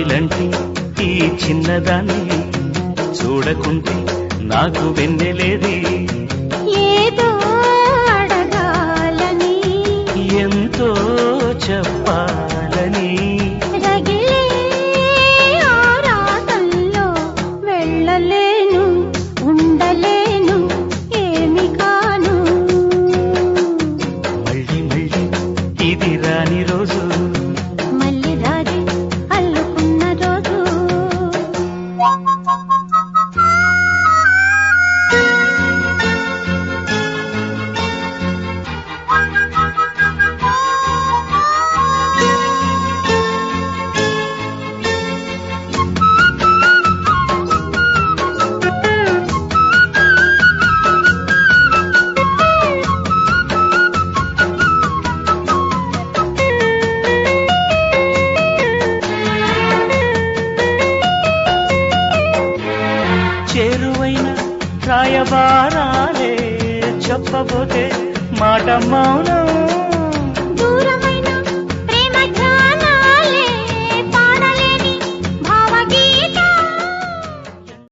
జాబిలంటి ఈ చిన్నదాన్ని చూడకుంటే నాకు వెన్నెలేది ఏదో అడగాలని ఎంతో చెప్పాలని రగిలే ఆరాటంలో వెళ్ళలేను ఉండలేను ఏమి కాను మళ్ళీ మళ్ళీ ఇది రాని రోజు మళ్ళీ రాజీ అల్లుకున్న రోజు చేరువైన రాయబారాలే చెప్పబోతే మాట మౌనం